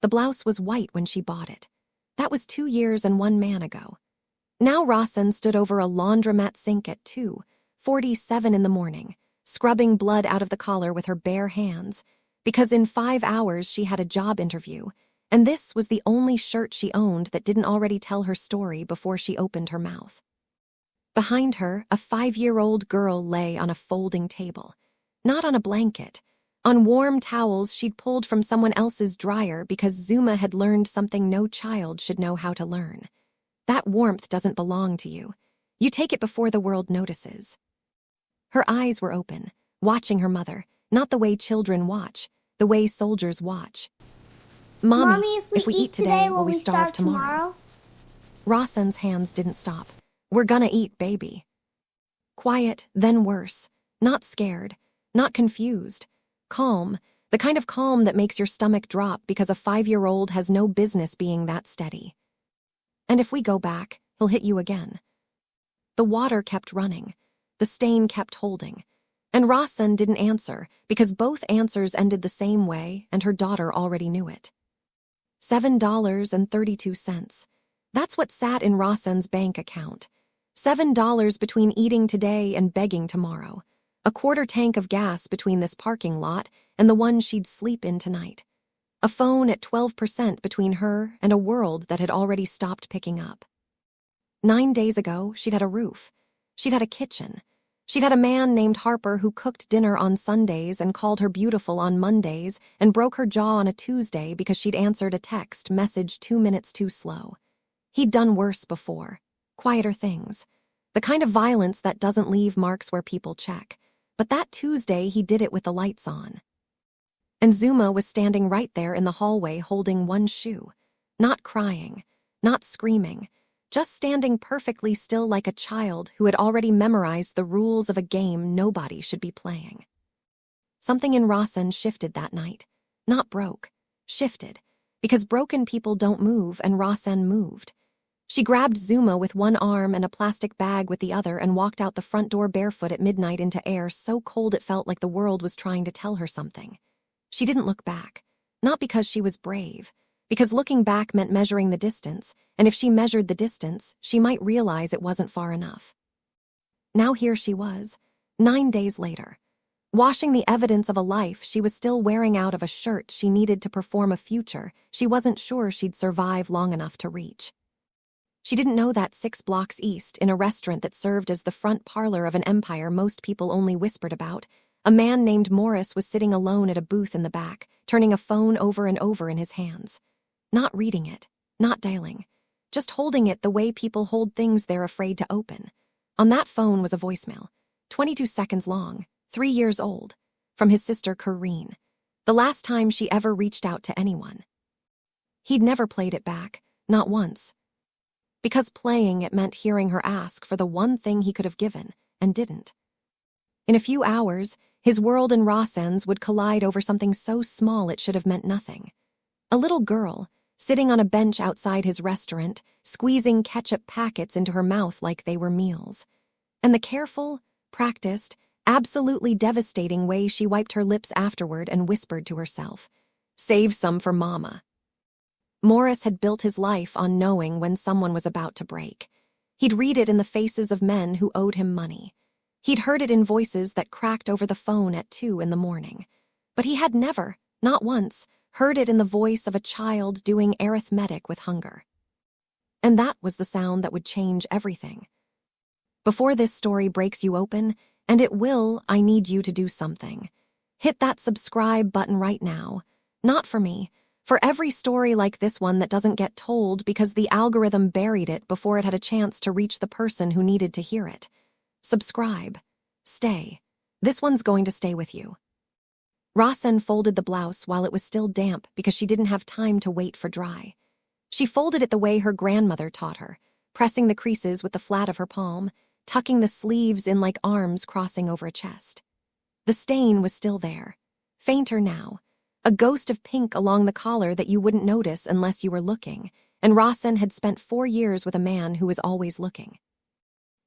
The blouse was white when she bought it. That was 2 years and 1 man ago. Now Rosanne stood over a laundromat sink at 2:47 in the morning, scrubbing blood out of the collar with her bare hands, because in 5 hours she had a job interview, and this was the only shirt she owned that didn't already tell her story before she opened her mouth. Behind her, a 5-year-old girl lay on a folding table. Not on a blanket. On warm towels she'd pulled from someone else's dryer because Zuma had learned something no child should know how to learn. That warmth doesn't belong to you. You take it before the world notices. Her eyes were open, watching her mother, not the way children watch, the way soldiers watch. Mommy, if we eat today, will we starve tomorrow? Rosanne's hands didn't stop. We're gonna eat, baby. Quiet, then worse. Not scared, not confused. Calm, the kind of calm that makes your stomach drop because a 5-year-old has no business being that steady. And if we go back, he'll hit you again. The water kept running. The stain kept holding. And Rosanne didn't answer because both answers ended the same way and her daughter already knew it. $7.32. That's what sat in Rosanne's bank account. $7 between eating today and begging tomorrow. A quarter tank of gas between this parking lot and the one she'd sleep in tonight. A phone at 12% between her and a world that had already stopped picking up. 9 days ago, she'd had a roof. She'd had a kitchen. She'd had a man named Harper who cooked dinner on Sundays and called her beautiful on Mondays and broke her jaw on a Tuesday because she'd answered a text message 2 minutes too slow. He'd done worse before. Quieter things. The kind of violence that doesn't leave marks where people check. But that Tuesday, he did it with the lights on. And Zuma was standing right there in the hallway holding one shoe. Not crying. Not screaming. Just standing perfectly still like a child who had already memorized the rules of a game nobody should be playing. Something in Rosanne shifted that night. Not broke. Shifted. Because broken people don't move, and Rosanne moved. She grabbed Zuma with one arm and a plastic bag with the other and walked out the front door barefoot at midnight into air so cold it felt like the world was trying to tell her something. She didn't look back. Not because she was brave. Because looking back meant measuring the distance, and if she measured the distance, she might realize it wasn't far enough. Now here she was, 9 days later. Washing the evidence of a life she was still wearing out of a shirt she needed to perform a future she wasn't sure she'd survive long enough to reach. She didn't know that 6 blocks east, in a restaurant that served as the front parlor of an empire most people only whispered about, a man named Morris was sitting alone at a booth in the back, turning a phone over and over in his hands. Not reading it, not dialing, just holding it the way people hold things they're afraid to open. On that phone was a voicemail, 22 seconds long, 3 years old, from his sister Corinne, the last time she ever reached out to anyone. He'd never played it back, not once. Because playing it meant hearing her ask for the one thing he could have given, and didn't. In a few hours, his world and Rosanne's would collide over something so small it should have meant nothing. A little girl, sitting on a bench outside his restaurant, squeezing ketchup packets into her mouth like they were meals. And the careful, practiced, absolutely devastating way she wiped her lips afterward and whispered to herself, "Save some for Mama." Morris had built his life on knowing when someone was about to break. He'd read it in the faces of men who owed him money. He'd heard it in voices that cracked over the phone at 2 in the morning. But he had never, not once, heard it in the voice of a child doing arithmetic with hunger. And that was the sound that would change everything. Before this story breaks you open, and it will, I need you to do something. Hit that subscribe button right now. Not for me. For every story like this one that doesn't get told because the algorithm buried it before it had a chance to reach the person who needed to hear it. Subscribe. Stay. This one's going to stay with you. Rosanne folded the blouse while it was still damp because she didn't have time to wait for dry. She folded it the way her grandmother taught her, pressing the creases with the flat of her palm, tucking the sleeves in like arms crossing over a chest. The stain was still there, fainter now, a ghost of pink along the collar that you wouldn't notice unless you were looking, and Rosanne had spent 4 years with a man who was always looking.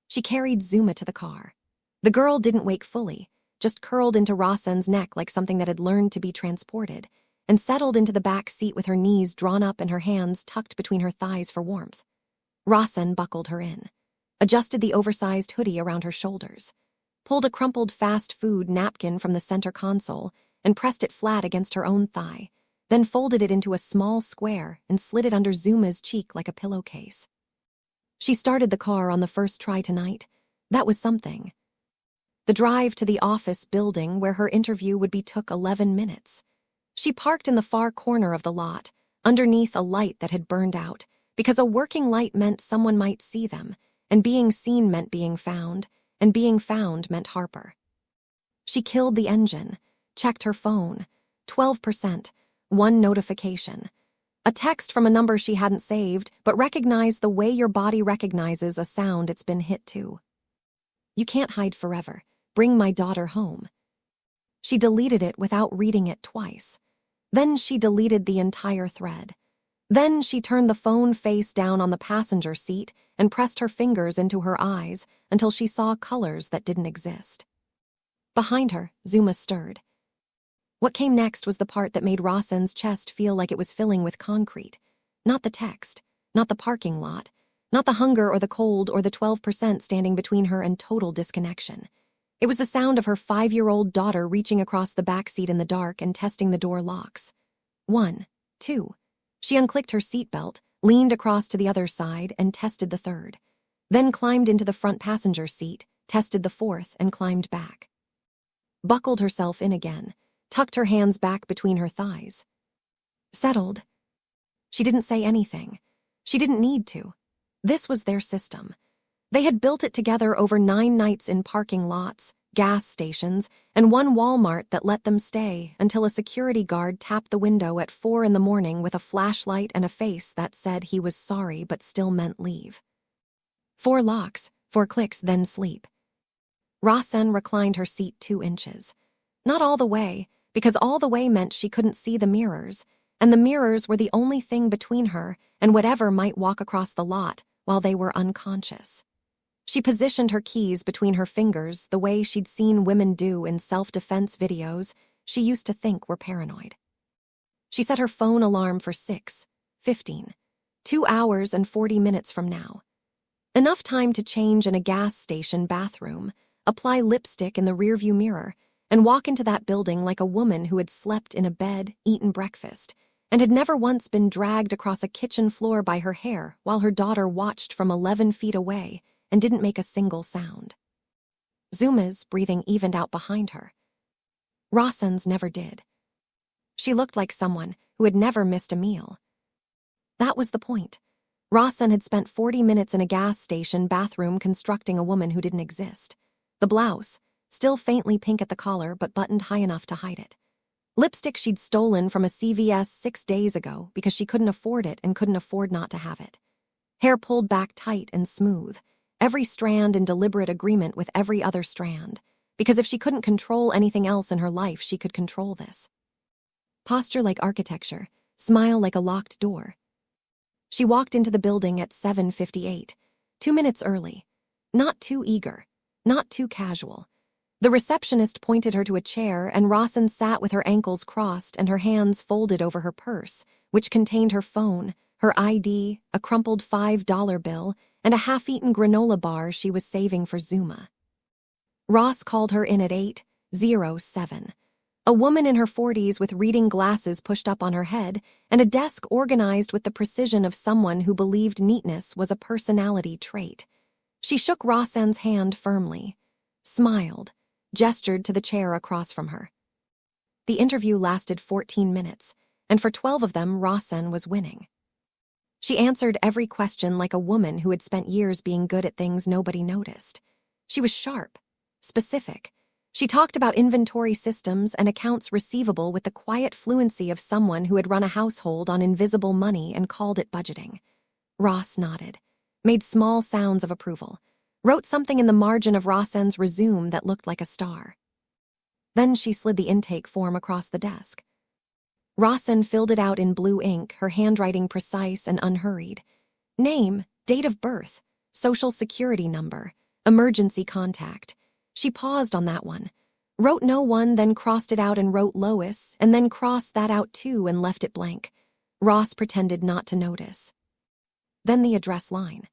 She carried Zuma to the car. The girl didn't wake fully, just curled into Rosanne's neck like something that had learned to be transported, and settled into the back seat with her knees drawn up and her hands tucked between her thighs for warmth. Rosanne buckled her in, adjusted the oversized hoodie around her shoulders, pulled a crumpled fast food napkin from the center console and pressed it flat against her own thigh, then folded it into a small square and slid it under Zuma's cheek like a pillowcase. She started the car on the first try tonight. That was something. The drive to the office building where her interview would be took 11 minutes. She parked in the far corner of the lot, underneath a light that had burned out, because a working light meant someone might see them, and being seen meant being found, and being found meant Harper. She killed the engine, checked her phone. 12%, one notification. A text from a number she hadn't saved, but recognized the way your body recognizes a sound it's been hit to. You can't hide forever. Bring my daughter home. She deleted it without reading it twice. Then she deleted the entire thread. Then she turned the phone face down on the passenger seat and pressed her fingers into her eyes until she saw colors that didn't exist. Behind her, Zuma stirred. What came next was the part that made Rosanne's chest feel like it was filling with concrete. Not the text, not the parking lot, not the hunger or the cold or the 12% standing between her and total disconnection. It was the sound of her 5-year-old daughter reaching across the back seat in the dark and testing the door locks. 1, 2. She unclicked her seatbelt, leaned across to the other side, and tested the third. Then climbed into the front passenger seat, tested the fourth, and climbed back. Buckled herself in again, tucked her hands back between her thighs. Settled. She didn't say anything. She didn't need to. This was their system. They had built it together over 9 nights in parking lots, gas stations, and one Walmart that let them stay until a security guard tapped the window at 4 a.m. with a flashlight and a face that said he was sorry but still meant leave. 4 locks, 4 clicks, then sleep. Rosanne reclined her seat 2 inches. Not all the way, because all the way meant she couldn't see the mirrors, and the mirrors were the only thing between her and whatever might walk across the lot while they were unconscious. She positioned her keys between her fingers the way she'd seen women do in self-defense videos she used to think were paranoid. She set her phone alarm for 6:15, 2 hours and 40 minutes from now. Enough time to change in a gas station bathroom, apply lipstick in the rearview mirror, and walk into that building like a woman who had slept in a bed, eaten breakfast, and had never once been dragged across a kitchen floor by her hair while her daughter watched from 11 feet away and didn't make a single sound. Zuma's breathing evened out behind her. Rosanne's never did. She looked like someone who had never missed a meal. That was the point. Rosanne had spent 40 minutes in a gas station bathroom constructing a woman who didn't exist. The blouse, still faintly pink at the collar but buttoned high enough to hide it. Lipstick she'd stolen from a CVS 6 days ago because she couldn't afford it and couldn't afford not to have it. Hair pulled back tight and smooth, every strand in deliberate agreement with every other strand, because if she couldn't control anything else in her life, she could control this. Posture like architecture, smile like a locked door. She walked into the building at 7:58, 2 minutes early. Not too eager, not too casual. The receptionist pointed her to a chair, and Rosanne sat with her ankles crossed and her hands folded over her purse, which contained her phone, her ID, a crumpled $5 bill, and a half-eaten granola bar she was saving for Zuma. Ross called her in at 8:07. A woman in her 40s with reading glasses pushed up on her head and a desk organized with the precision of someone who believed neatness was a personality trait. She shook Rosanne's hand firmly, smiled, gestured to the chair across from her. The interview lasted 14 minutes, and for 12 of them, Rosanne was winning. She answered every question like a woman who had spent years being good at things nobody noticed. She was sharp, specific. She talked about inventory systems and accounts receivable with the quiet fluency of someone who had run a household on invisible money and called it budgeting. Ross nodded, made small sounds of approval, wrote something in the margin of Rosanne's resume that looked like a star. Then she slid the intake form across the desk. Rosanne filled it out in blue ink, her handwriting precise and unhurried. Name, date of birth, social security number, emergency contact. She paused on that one. Wrote no one, then crossed it out and wrote Lois, and then crossed that out too and left it blank. Ross pretended not to notice. Then the address line.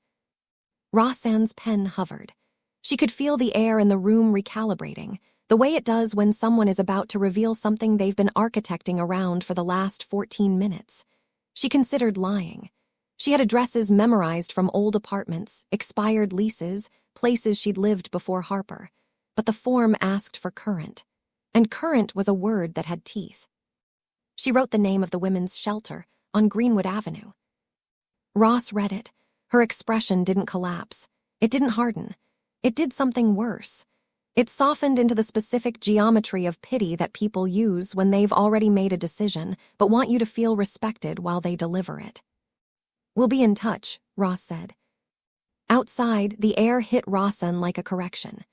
Rosanne's pen hovered. She could feel the air in the room recalibrating, the way it does when someone is about to reveal something they've been architecting around for the last 14 minutes. She considered lying. She had addresses memorized from old apartments, expired leases, places she'd lived before Harper. But the form asked for current. And current was a word that had teeth. She wrote the name of the women's shelter on Greenwood Avenue. Ross read it. Her expression didn't collapse. It didn't harden. It did something worse. It softened into the specific geometry of pity that people use when they've already made a decision but want you to feel respected while they deliver it. "We'll be in touch," Ross said. Outside, the air hit Rosanne like a correction.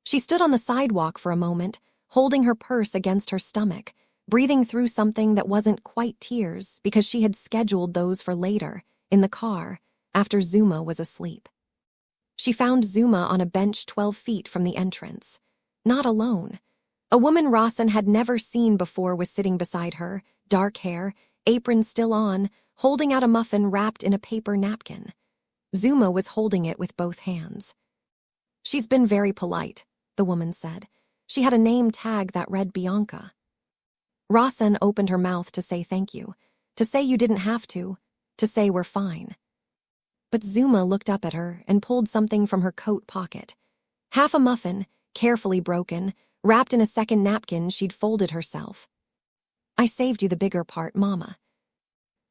She stood on the sidewalk for a moment, holding her purse against her stomach, breathing through something that wasn't quite tears because she had scheduled those for later, in the car, after Zuma was asleep. She found Zuma on a bench 12 feet from the entrance. Not alone. A woman Rosanne had never seen before was sitting beside her, dark hair, apron still on, holding out a muffin wrapped in a paper napkin. Zuma was holding it with both hands. "She's been very polite," the woman said. She had a name tag that read Bianca. Rosanne opened her mouth to say thank you, to say you didn't have to say we're fine. But Zuma looked up at her and pulled something from her coat pocket. Half a muffin, carefully broken, wrapped in a second napkin she'd folded herself. "I saved you the bigger part, Mama."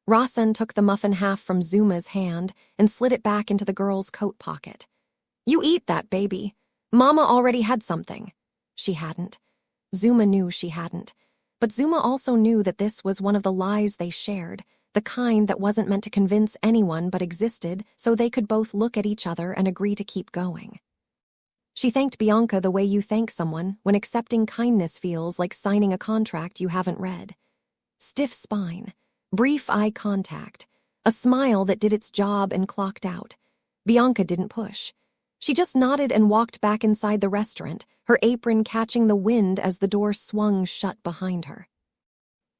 Rosanne took the muffin half from Zuma's hand and slid it back into the girl's coat pocket. "You eat that, baby. Mama already had something." She hadn't. Zuma knew she hadn't. But Zuma also knew that this was one of the lies they shared, the kind that wasn't meant to convince anyone but existed so they could both look at each other and agree to keep going. She thanked Bianca the way you thank someone when accepting kindness feels like signing a contract you haven't read. Stiff spine, brief eye contact, a smile that did its job and clocked out. Bianca didn't push. She just nodded and walked back inside the restaurant, her apron catching the wind as the door swung shut behind her.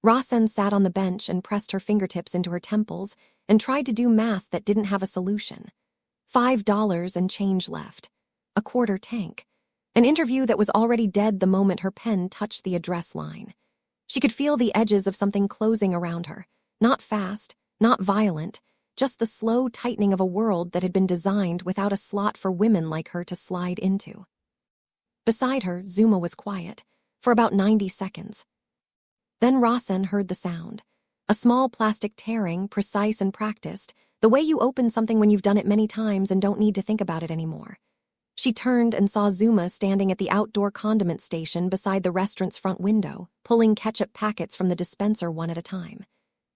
Rosanne sat on the bench and pressed her fingertips into her temples and tried to do math that didn't have a solution. $5 and change left. A quarter tank. An interview that was already dead the moment her pen touched the address line. She could feel the edges of something closing around her. Not fast, not violent, just the slow tightening of a world that had been designed without a slot for women like her to slide into. Beside her, Zuma was quiet, for about 90 seconds. Then Rosanne heard the sound. A small plastic tearing, precise and practiced, the way you open something when you've done it many times and don't need to think about it anymore. She turned and saw Zuma standing at the outdoor condiment station beside the restaurant's front window, pulling ketchup packets from the dispenser one at a time.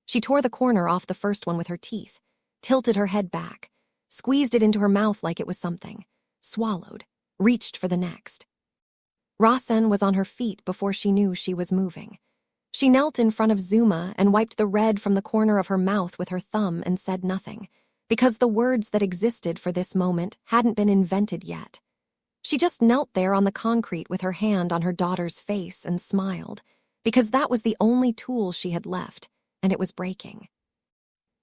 She tore the corner off the first one with her teeth, tilted her head back, squeezed it into her mouth like it was something, swallowed, reached for the next. Rosanne was on her feet before she knew she was moving. She knelt in front of Zuma and wiped the red from the corner of her mouth with her thumb and said nothing, because the words that existed for this moment hadn't been invented yet. She just knelt there on the concrete with her hand on her daughter's face and smiled, because that was the only tool she had left, and it was breaking.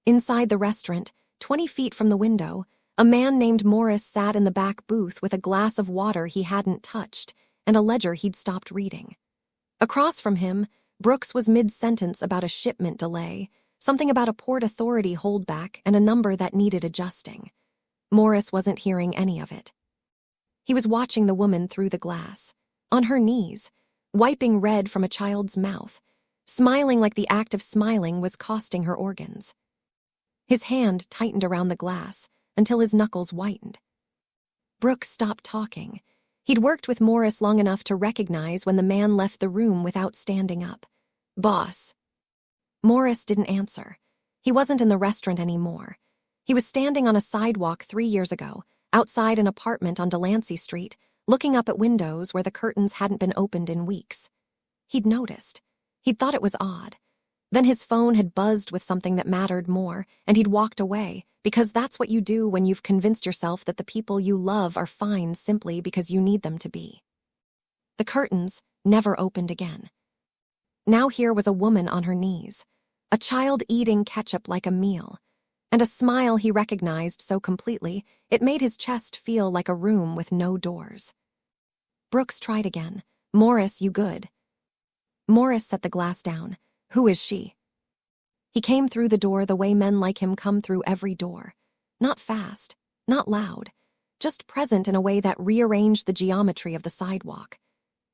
Inside the restaurant, 20 feet from the window, a man named Morris sat in the back booth with a glass of water he hadn't touched and a ledger he'd stopped reading. Across from him, Brooks was mid-sentence about a shipment delay, something about a port authority holdback and a number that needed adjusting. Morris wasn't hearing any of it. He was watching the woman through the glass, on her knees, wiping red from a child's mouth, smiling like the act of smiling was costing her organs. His hand tightened around the glass until his knuckles whitened. Brooks stopped talking. He'd worked with Morris long enough to recognize when the man left the room without standing up. "Boss." Morris didn't answer. He wasn't in the restaurant anymore. He was standing on a sidewalk 3 years ago, outside an apartment on Delancey Street, looking up at windows where the curtains hadn't been opened in weeks. He'd noticed. He'd thought it was odd. Then his phone had buzzed with something that mattered more, and he'd walked away, because that's what you do when you've convinced yourself that the people you love are fine simply because you need them to be. The curtains, never opened again. Now here was a woman on her knees, a child eating ketchup like a meal, and a smile he recognized so completely it made his chest feel like a room with no doors. Brooks tried again. "Morris, you good?" Morris set the glass down. "Who is she?" He came through the door the way men like him come through every door. Not fast, not loud, just present in a way that rearranged the geometry of the sidewalk.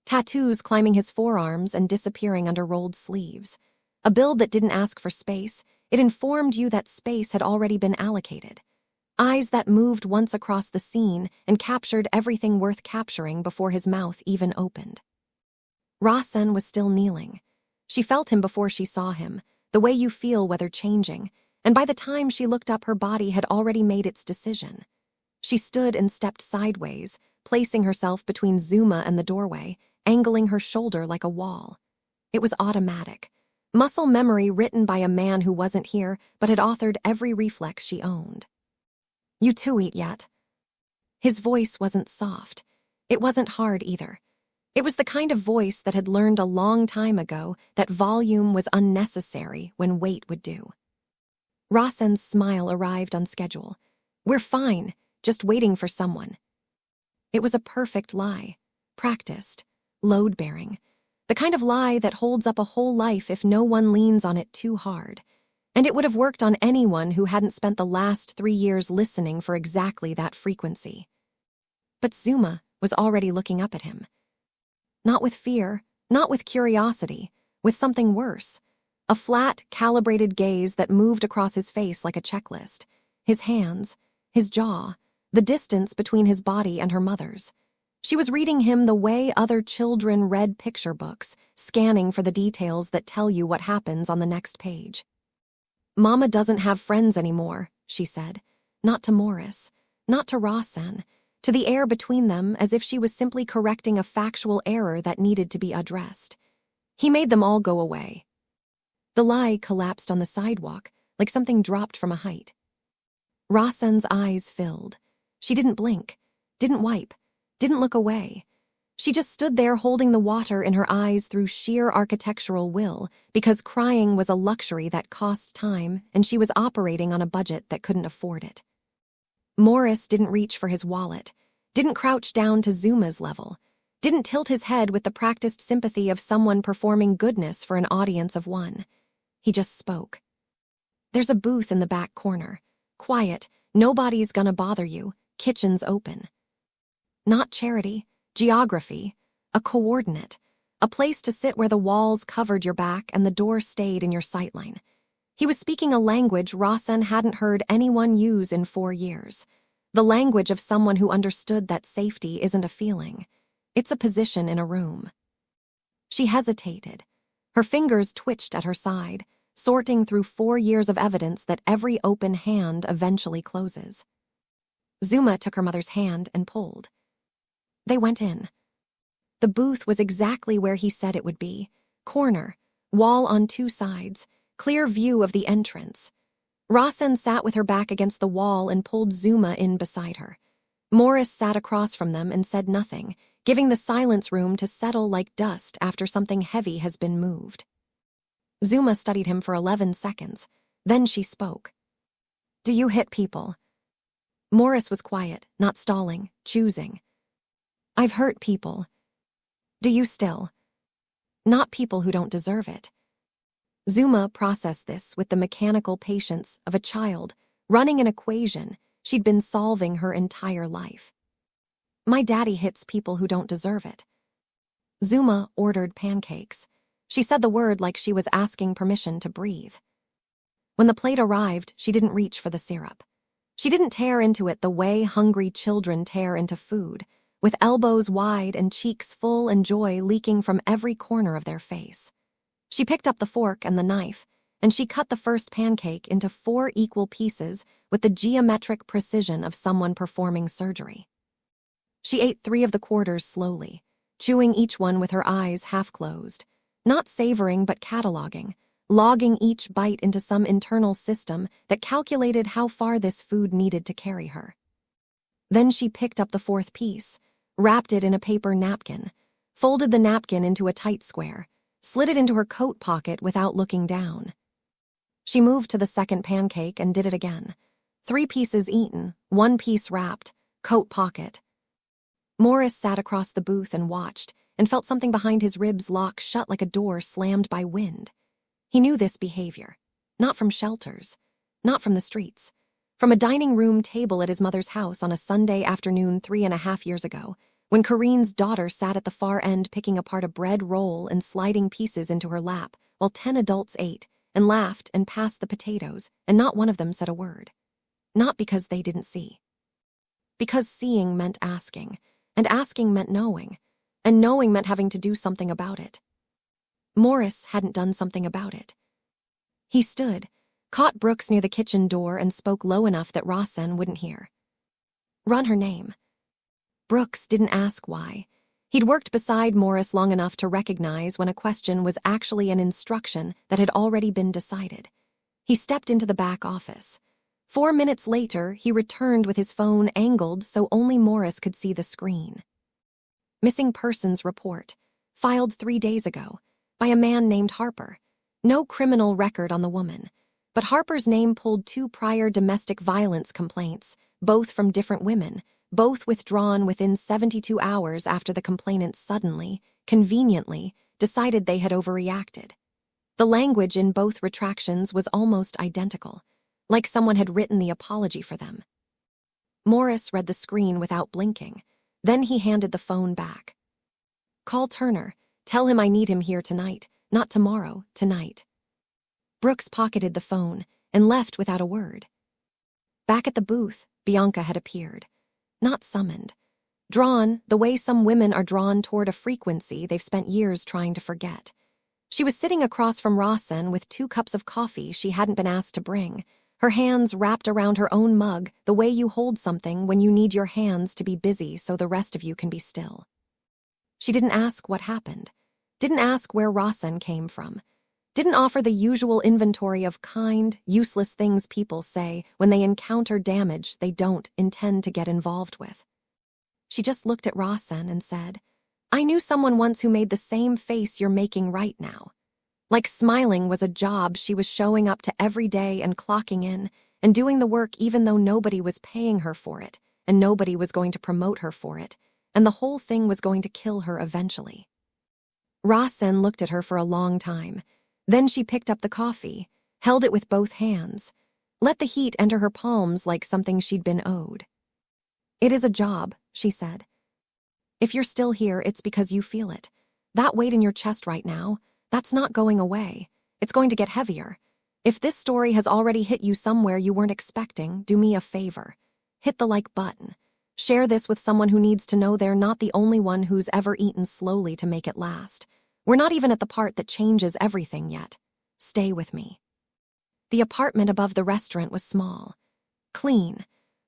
Tattoos climbing his forearms and disappearing under rolled sleeves. A build that didn't ask for space, it informed you that space had already been allocated. Eyes that moved once across the scene and captured everything worth capturing before his mouth even opened. Rosanne was still kneeling. She felt him before she saw him, the way you feel weather changing, and by the time she looked up her body had already made its decision. She stood and stepped sideways, placing herself between Zuma and the doorway, angling her shoulder like a wall. It was automatic. Muscle memory written by a man who wasn't here but had authored every reflex she owned. "You two eat yet?" His voice wasn't soft. It wasn't hard either. It was the kind of voice that had learned a long time ago that volume was unnecessary when weight would do. Rosanne's smile arrived on schedule. "We're fine, just waiting for someone." It was a perfect lie. Practiced. Load-bearing. The kind of lie that holds up a whole life if no one leans on it too hard. And it would have worked on anyone who hadn't spent the last 3 years listening for exactly that frequency. But Zuma was already looking up at him. Not with fear, not with curiosity, with something worse. A flat, calibrated gaze that moved across his face like a checklist. His hands, his jaw, the distance between his body and her mother's. She was reading him the way other children read picture books, scanning for the details that tell you what happens on the next page. "Mama doesn't have friends anymore," she said. Not to Morris, not to Rosanne, to the air between them as if she was simply correcting a factual error that needed to be addressed. He made them all go away. The lie collapsed on the sidewalk, like something dropped from a height. Rosanne's eyes filled. She didn't blink, didn't wipe, didn't look away. She just stood there holding the water in her eyes through sheer architectural will, because crying was a luxury that cost time and she was operating on a budget that couldn't afford it. Morris didn't reach for his wallet, didn't crouch down to Zuma's level, didn't tilt his head with the practiced sympathy of someone performing goodness for an audience of one. He just spoke. "There's a booth in the back corner. Quiet, nobody's gonna bother you, kitchen's open." Not charity, geography, a coordinate, a place to sit where the walls covered your back and the door stayed in your sightline. He was speaking a language Rosanne hadn't heard anyone use in 4 years. The language of someone who understood that safety isn't a feeling. It's a position in a room. She hesitated. Her fingers twitched at her side, sorting through 4 years of evidence that every open hand eventually closes. Zuma took her mother's hand and pulled. They went in. The booth was exactly where he said it would be. Corner, wall on 2 sides, clear view of the entrance. Rosanne sat with her back against the wall and pulled Zuma in beside her. Morris sat across from them and said nothing, giving the silence room to settle like dust after something heavy has been moved. Zuma studied him for 11 seconds. Then she spoke. "Do you hit people?" Morris was quiet, not stalling, choosing. "I've hurt people." "Do you still?" "Not people who don't deserve it." Zuma processed this with the mechanical patience of a child running an equation she'd been solving her entire life. "My daddy hits people who don't deserve it." Zuma ordered pancakes. She said the word like she was asking permission to breathe. When the plate arrived, she didn't reach for the syrup. She didn't tear into it the way hungry children tear into food, with elbows wide and cheeks full and joy leaking from every corner of their face. She picked up the fork and the knife, and she cut the first pancake into 4 equal pieces with the geometric precision of someone performing surgery. She ate 3 of the quarters slowly, chewing each one with her eyes half closed, not savoring but cataloging, logging each bite into some internal system that calculated how far this food needed to carry her. Then she picked up the 4th piece, wrapped it in a paper napkin, folded the napkin into a tight square, slid it into her coat pocket without looking down. She moved to the second pancake and did it again. 3 pieces eaten, 1 piece wrapped, coat pocket. Morris sat across the booth and watched, and felt something behind his ribs lock shut like a door slammed by wind. He knew this behavior, not from shelters, not from the streets, from a dining room table at his mother's house on a Sunday afternoon 3.5 years ago, when Kareen's daughter sat at the far end picking apart a bread roll and sliding pieces into her lap, while 10 adults ate and laughed and passed the potatoes, and not one of them said a word. Not because they didn't see. Because seeing meant asking, and asking meant knowing, and knowing meant having to do something about it. Morris hadn't done something about it. He stood, caught Brooks near the kitchen door and spoke low enough that Rosanne wouldn't hear. Run her name. Brooks didn't ask why. He'd worked beside Morris long enough to recognize when a question was actually an instruction that had already been decided. He stepped into the back office. 4 minutes later, he returned with his phone angled so only Morris could see the screen. Missing persons report, filed 3 days ago, by a man named Harper. No criminal record on the woman, but Harper's name pulled 2 prior domestic violence complaints, both from different women, both withdrawn within 72 hours after the complainants suddenly, conveniently, decided they had overreacted. The language in both retractions was almost identical, like someone had written the apology for them. Morris read the screen without blinking. Then he handed the phone back. Call Turner. Tell him I need him here tonight, not tomorrow, tonight. Brooks pocketed the phone and left without a word. Back at the booth, Bianca had appeared. Not summoned. Drawn, the way some women are drawn toward a frequency they've spent years trying to forget. She was sitting across from Rosanne with 2 cups of coffee she hadn't been asked to bring, her hands wrapped around her own mug the way you hold something when you need your hands to be busy so the rest of you can be still. She didn't ask what happened, didn't ask where Rosanne came from, didn't offer the usual inventory of kind, useless things people say when they encounter damage they don't intend to get involved with. She just looked at Rosanne and said, I knew someone once who made the same face you're making right now. Like smiling was a job she was showing up to every day and clocking in and doing the work even though nobody was paying her for it and nobody was going to promote her for it, and the whole thing was going to kill her eventually. Rosanne looked at her for a long time. Then she picked up the coffee, held it with both hands, let the heat enter her palms like something she'd been owed. It is a job, she said. If you're still here, it's because you feel it. That weight in your chest right now, that's not going away. It's going to get heavier. If this story has already hit you somewhere you weren't expecting, do me a favor. Hit the like button. Share this with someone who needs to know they're not the only one who's ever eaten slowly to make it last. We're not even at the part that changes everything yet. Stay with me. The apartment above the restaurant was small, clean,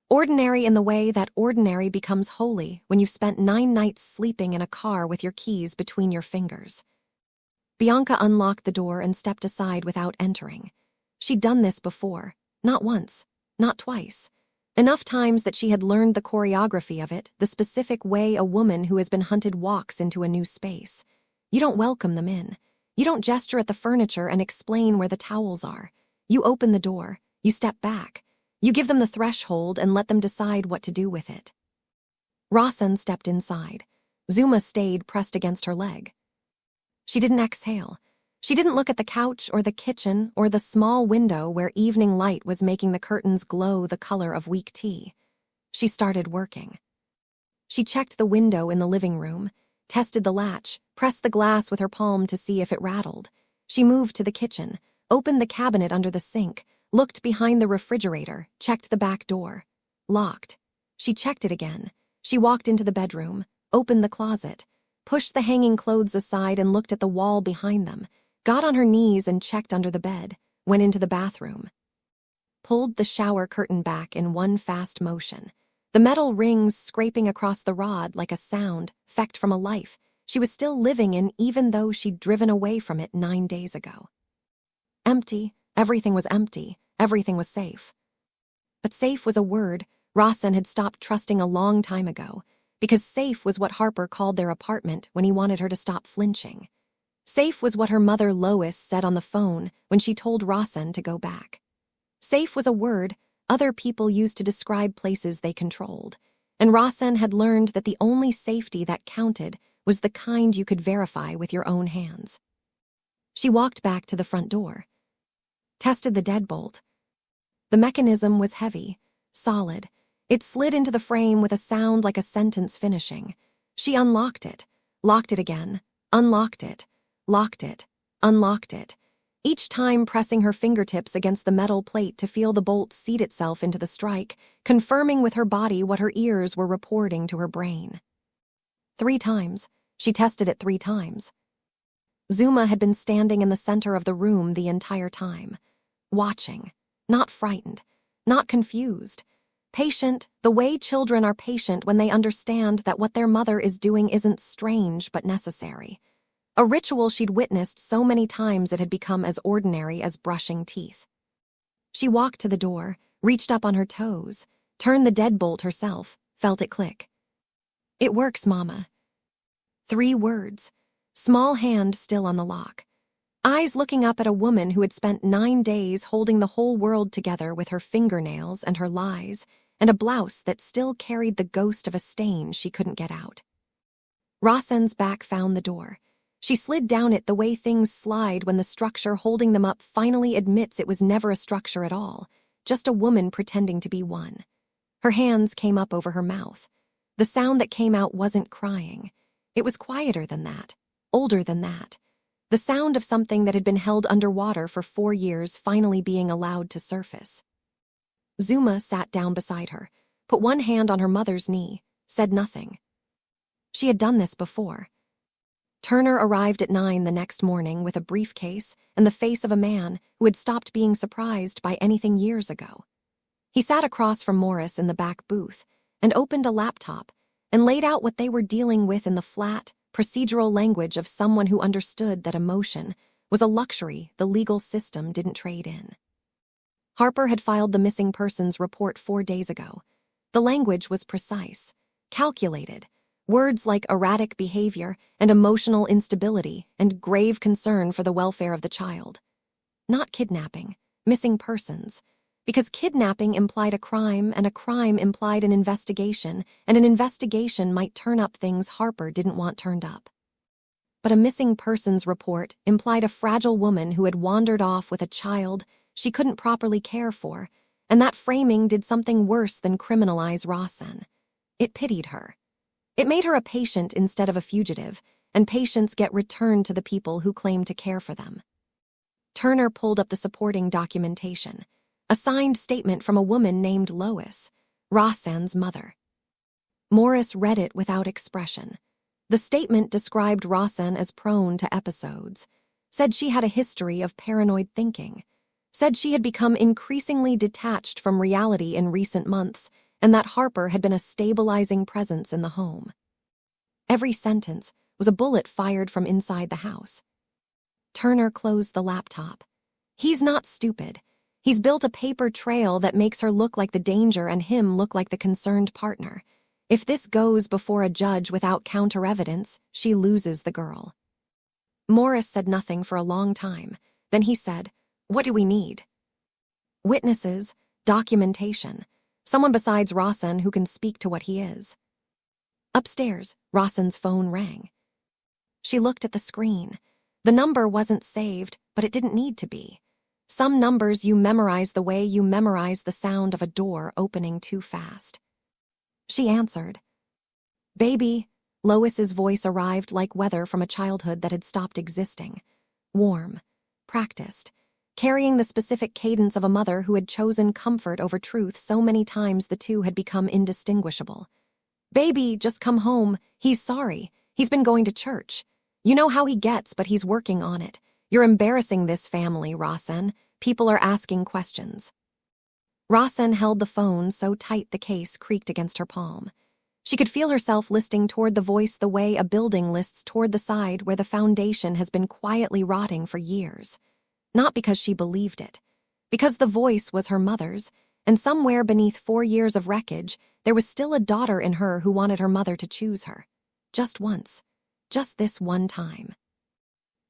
ordinary in the way that ordinary becomes holy when you've spent 9 nights sleeping in a car with your keys between your fingers. Bianca unlocked the door and stepped aside without entering. She'd done this before, not once, not twice. Enough times that she had learned the choreography of it, the specific way a woman who has been hunted walks into a new space. You don't welcome them in. You don't gesture at the furniture and explain where the towels are. You open the door, you step back. You give them the threshold and let them decide what to do with it. Rosanne stepped inside. Zuma stayed pressed against her leg. She didn't exhale. She didn't look at the couch or the kitchen or the small window where evening light was making the curtains glow the color of weak tea. She started working. She checked the window in the living room, tested the latch, pressed the glass with her palm to see if it rattled. She moved to the kitchen, opened the cabinet under the sink, looked behind the refrigerator, checked the back door. Locked. She checked it again. She walked into the bedroom, opened the closet, pushed the hanging clothes aside and looked at the wall behind them, got on her knees and checked under the bed, went into the bathroom. Pulled the shower curtain back in one fast motion. The metal rings scraping across the rod like a sound, fecked from a life she was still living in even though she'd driven away from it 9 days ago. Empty, everything was empty, everything was safe. But safe was a word Rosanne had stopped trusting a long time ago, Because safe was what Harper called their apartment when he wanted her to stop flinching. Safe was what her mother Lois said on the phone when she told Rosanne to go back. Safe was a word other people used to describe places they controlled, and Rosanne had learned that the only safety that counted was the kind you could verify with your own hands. She walked back to the front door, tested the deadbolt. The mechanism was heavy, solid. It slid into the frame with a sound like a sentence finishing. She unlocked it, locked it again, unlocked it, locked it, unlocked it, each time pressing her fingertips against the metal plate to feel the bolt seat itself into the strike, confirming with her body what her ears were reporting to her brain. 3 times. She tested it 3 times. Zuma had been standing in the center of the room the entire time, watching, not frightened, not confused, patient the way children are patient when they understand that what their mother is doing isn't strange but necessary. A ritual she'd witnessed so many times it had become as ordinary as brushing teeth. She walked to the door, reached up on her toes, turned the deadbolt herself, felt it click. "It works, Mama." 3 words, small hand still on the lock. Eyes looking up at a woman who had spent 9 days holding the whole world together with her fingernails and her lies, and a blouse that still carried the ghost of a stain she couldn't get out. Rosanne's back found the door. She slid down it the way things slide when the structure holding them up finally admits it was never a structure at all, just a woman pretending to be one. Her hands came up over her mouth. The sound that came out wasn't crying. It was quieter than that, older than that. The sound of something that had been held underwater for 4 years finally being allowed to surface. Zuma sat down beside her, put one hand on her mother's knee, said nothing. She had done this before. Turner arrived at 9 the next morning with a briefcase and the face of a man who had stopped being surprised by anything years ago. He sat across from Morris in the back booth and opened a laptop and laid out what they were dealing with in the flat, procedural language of someone who understood that emotion was a luxury the legal system didn't trade in. Harper had filed the missing persons report 4 days ago. The language was precise, calculated. Words like erratic behavior and emotional instability and grave concern for the welfare of the child. Not kidnapping, missing persons. Because kidnapping implied a crime and a crime implied an investigation, and an investigation might turn up things Harper didn't want turned up. But a missing persons report implied a fragile woman who had wandered off with a child she couldn't properly care for, and that framing did something worse than criminalize Rosanne. It pitied her. It made her a patient instead of a fugitive, and patients get returned to the people who claim to care for them. Turner pulled up the supporting documentation, a signed statement from a woman named Lois, Rosanne's mother. Morris read it without expression. The statement described Rosanne as prone to episodes, said she had a history of paranoid thinking, said she had become increasingly detached from reality in recent months, and that Harper had been a stabilizing presence in the home. Every sentence was a bullet fired from inside the house. Turner closed the laptop. He's not stupid. He's built a paper trail that makes her look like the danger and him look like the concerned partner. If this goes before a judge without counter-evidence, she loses the girl. Morris said nothing for a long time. Then he said, "What do we need?" "Witnesses, documentation. Someone besides Rosanne who can speak to what he is." Upstairs, Rosanne's phone rang. She looked at the screen. The number wasn't saved, but it didn't need to be. Some numbers you memorize the way you memorize the sound of a door opening too fast. She answered. "Baby," Lois's voice arrived like weather from a childhood that had stopped existing. Warm, practiced, carrying the specific cadence of a mother who had chosen comfort over truth so many times the two had become indistinguishable. "Baby, just come home. He's sorry. He's been going to church. You know how he gets, but he's working on it. You're embarrassing this family, Rosanne. People are asking questions." Rosanne held the phone so tight the case creaked against her palm. She could feel herself listing toward the voice the way a building lists toward the side where the foundation has been quietly rotting for years. Not because she believed it, because the voice was her mother's, and somewhere beneath 4 years of wreckage, there was still a daughter in her who wanted her mother to choose her. Just once. Just this one time.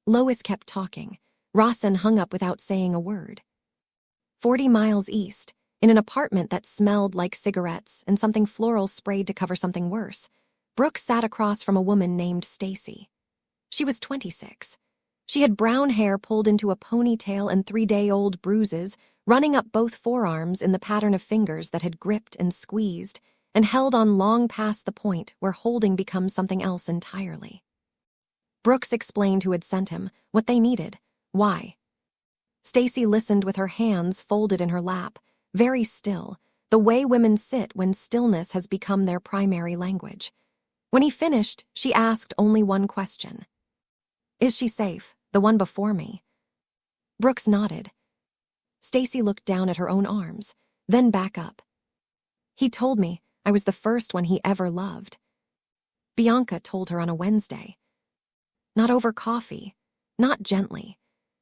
Lois kept talking. Rosanne hung up without saying a word. 40 miles east, in an apartment that smelled like cigarettes and something floral sprayed to cover something worse, Brooke sat across from a woman named Stacy. She was 26. She had brown hair pulled into a ponytail and 3-day-old bruises running up both forearms in the pattern of fingers that had gripped and squeezed and held on long past the point where holding becomes something else entirely. Brooks explained who had sent him, what they needed, why. Stacy listened with her hands folded in her lap, very still, the way women sit when stillness has become their primary language. When he finished, she asked only one question. Is she safe, the one before me? Brooks nodded. Stacy looked down at her own arms, then back up. He told me I was the first one he ever loved. Bianca told her on a Wednesday. Not over coffee, not gently.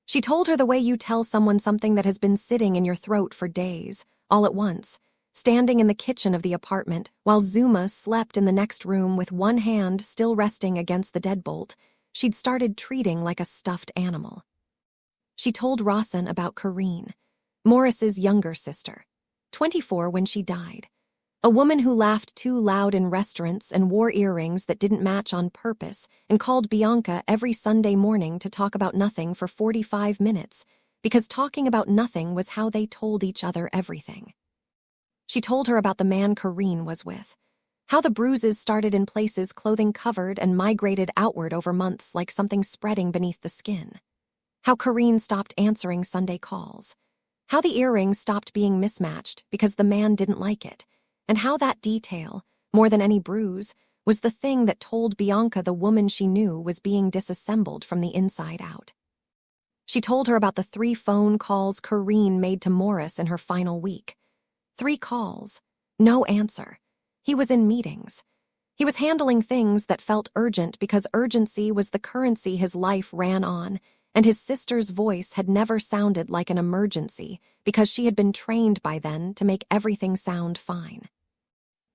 She told her the way you tell someone something that has been sitting in your throat for days, all at once, standing in the kitchen of the apartment while Zuma slept in the next room with one hand still resting against the deadbolt. She'd started treating like a stuffed animal. She told Rosanne about Corrine, Morris's younger sister, 24 when she died. A woman who laughed too loud in restaurants and wore earrings that didn't match on purpose and called Bianca every Sunday morning to talk about nothing for 45 minutes because talking about nothing was how they told each other everything. She told her about the man Corrine was with, how the bruises started in places clothing covered and migrated outward over months like something spreading beneath the skin, how Corrine stopped answering Sunday calls, how the earrings stopped being mismatched because the man didn't like it, and how that detail, more than any bruise, was the thing that told Bianca the woman she knew was being disassembled from the inside out. She told her about the 3 phone calls Corrine made to Morris in her final week. 3 calls, no answer. He was in meetings. He was handling things that felt urgent because urgency was the currency his life ran on, and his sister's voice had never sounded like an emergency because she had been trained by then to make everything sound fine.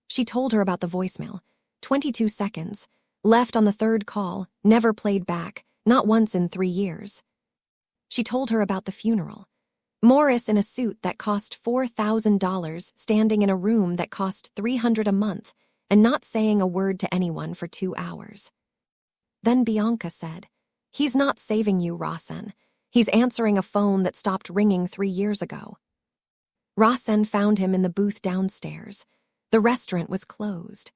She told her about the voicemail, 22 seconds, left on the 3rd call, never played back, not once in 3 years. She told her about the funeral. Morris in a suit that cost $4,000 standing in a room that cost $300 a month and not saying a word to anyone for 2 hours. Then Bianca said, "He's not saving you, Rosanne. He's answering a phone that stopped ringing 3 years ago." Rosanne found him in the booth downstairs. The restaurant was closed.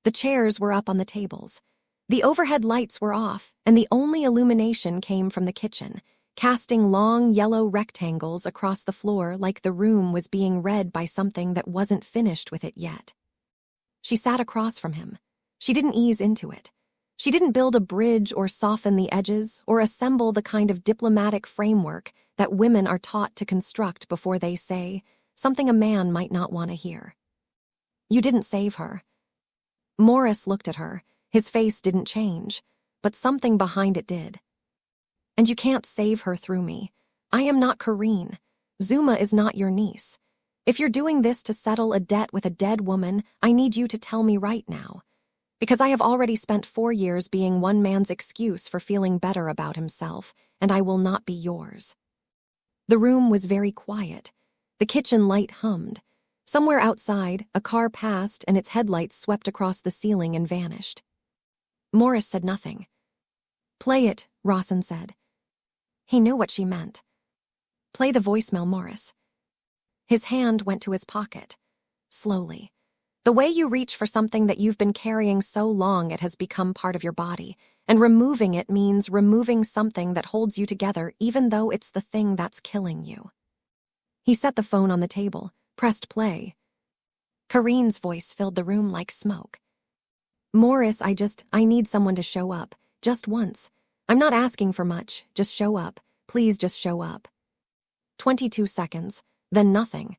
The chairs were up on the tables. The overhead lights were off, and the only illumination came from the kitchen, casting long yellow rectangles across the floor like the room was being read by something that wasn't finished with it yet. She sat across from him. She didn't ease into it. She didn't build a bridge or soften the edges or assemble the kind of diplomatic framework that women are taught to construct before they say something a man might not want to hear. "You didn't save her." Morris looked at her. His face didn't change, but something behind it did. "And you can't save her through me. I am not Corrine. Zuma is not your niece. If you're doing this to settle a debt with a dead woman, I need you to tell me right now. Because I have already spent 4 years being one man's excuse for feeling better about himself, and I will not be yours." The room was very quiet. The kitchen light hummed. Somewhere outside, a car passed and its headlights swept across the ceiling and vanished. Morris said nothing. "Play it," Rosanne said. He knew what she meant. "Play the voicemail, Morris." His hand went to his pocket. Slowly. The way you reach for something that you've been carrying so long it has become part of your body, and removing it means removing something that holds you together even though it's the thing that's killing you. He set the phone on the table, pressed play. Corrine's voice filled the room like smoke. "Morris, I need someone to show up, just once. I'm not asking for much, just show up. Please just show up." 22 seconds, then nothing.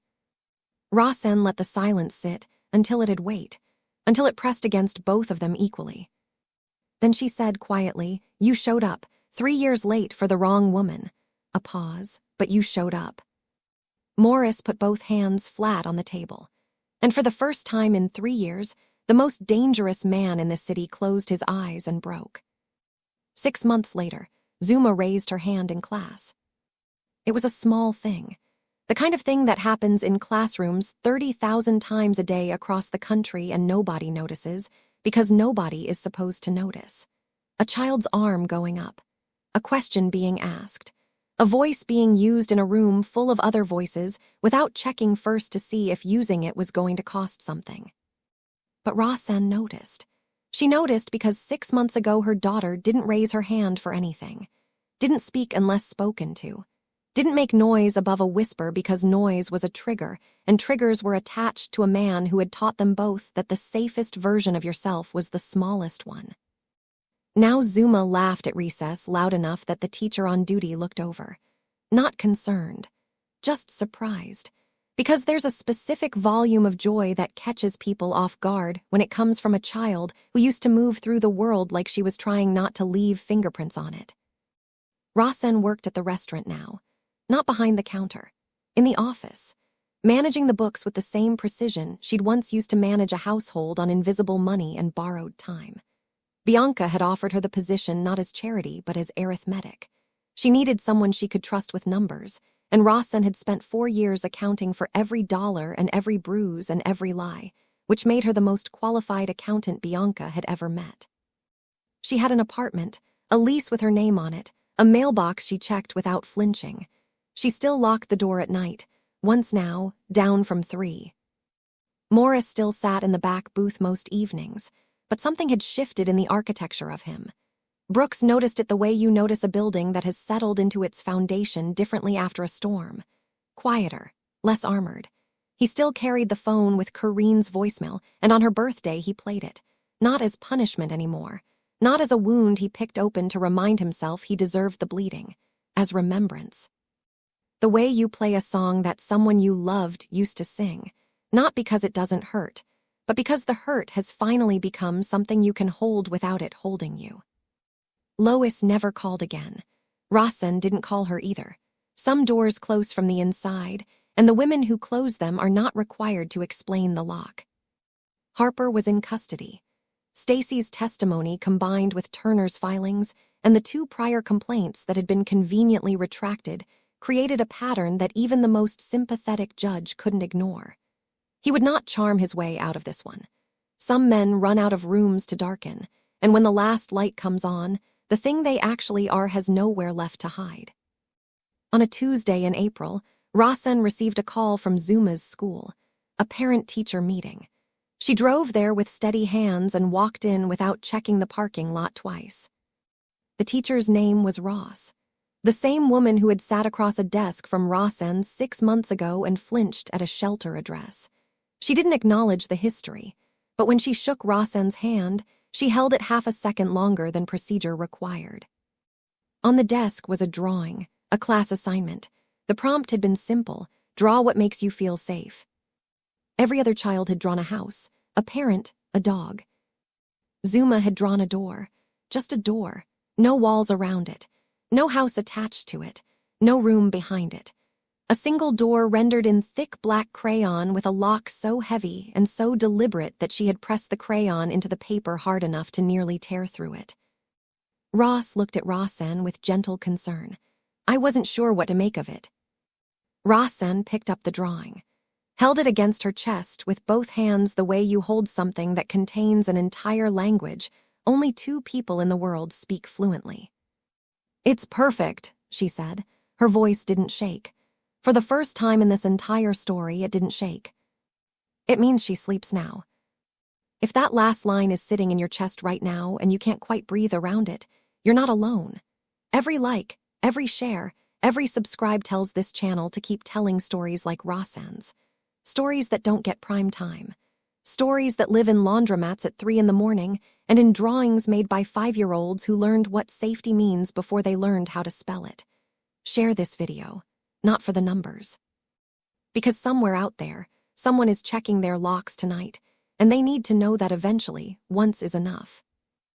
Rosanne let the silence sit until it'd wait, until it pressed against both of them equally. Then she said quietly, "You showed up, 3 years late for the wrong woman." A pause, "But you showed up." Morris put both hands flat on the table. And for the first time in 3 years, the most dangerous man in the city closed his eyes and broke. 6 months later, Zuma raised her hand in class. It was a small thing. The kind of thing that happens in classrooms 30,000 times a day across the country and nobody notices because nobody is supposed to notice. A child's arm going up. A question being asked. A voice being used in a room full of other voices without checking first to see if using it was going to cost something. But Rosanne noticed. She noticed because 6 months ago her daughter didn't raise her hand for anything, didn't speak unless spoken to, didn't make noise above a whisper because noise was a trigger, and triggers were attached to a man who had taught them both that the safest version of yourself was the smallest one. Now Zuma laughed at recess loud enough that the teacher on duty looked over. Not concerned, just surprised. Because there's a specific volume of joy that catches people off guard when it comes from a child who used to move through the world like she was trying not to leave fingerprints on it. Rosanne worked at the restaurant now, not behind the counter, in the office, managing the books with the same precision she'd once used to manage a household on invisible money and borrowed time. Bianca had offered her the position not as charity but as arithmetic. She needed someone she could trust with numbers, and Rosanne had spent 4 years accounting for every dollar and every bruise and every lie, which made her the most qualified accountant Bianca had ever met. She had an apartment, a lease with her name on it, a mailbox she checked without flinching. She still locked the door at night, once now, down from 3. Morris still sat in the back booth most evenings, but something had shifted in the architecture of him. Brooks noticed it the way you notice a building that has settled into its foundation differently after a storm. Quieter, less armored. He still carried the phone with Corinne's voicemail, and on her birthday he played it. Not as punishment anymore. Not as a wound he picked open to remind himself he deserved the bleeding. As remembrance. The way you play a song that someone you loved used to sing. Not because it doesn't hurt, but because the hurt has finally become something you can hold without it holding you. Lois never called again. Rosanne didn't call her either. Some doors close from the inside, and the women who close them are not required to explain the lock. Harper was in custody. Stacy's testimony combined with Turner's filings and the 2 prior complaints that had been conveniently retracted created a pattern that even the most sympathetic judge couldn't ignore. He would not charm his way out of this one. Some men run out of rooms to darken, and when the last light comes on, the thing they actually are has nowhere left to hide. On a Tuesday in April, Rosanne received a call from Zuma's school, a parent-teacher meeting. She drove there with steady hands and walked in without checking the parking lot twice. The teacher's name was Ross, the same woman who had sat across a desk from Rosanne 6 months ago and flinched at a shelter address. She didn't acknowledge the history, but when she shook Rosanne's hand, she held it half a second longer than procedure required. On the desk was a drawing, a class assignment. The prompt had been simple: draw what makes you feel safe. Every other child had drawn a house, a parent, a dog. Zuma had drawn a door, just a door, no walls around it, no house attached to it, no room behind it. A single door rendered in thick black crayon with a lock so heavy and so deliberate that she had pressed the crayon into the paper hard enough to nearly tear through it. Ross looked at Rosanne with gentle concern. I wasn't sure what to make of it. Rosanne picked up the drawing, held it against her chest with both hands the way you hold something that contains an entire language only 2 people in the world speak fluently. It's perfect, she said. Her voice didn't shake. For the first time in this entire story, it didn't shake. It means she sleeps now. If that last line is sitting in your chest right now and you can't quite breathe around it, you're not alone. Every like, every share, every subscribe tells this channel to keep telling stories like Rosanne's. Stories that don't get prime time. Stories that live in laundromats at 3 in the morning and in drawings made by 5-year-olds who learned what safety means before they learned how to spell it. Share this video. Not for the numbers. Because somewhere out there, someone is checking their locks tonight, and they need to know that eventually, once is enough.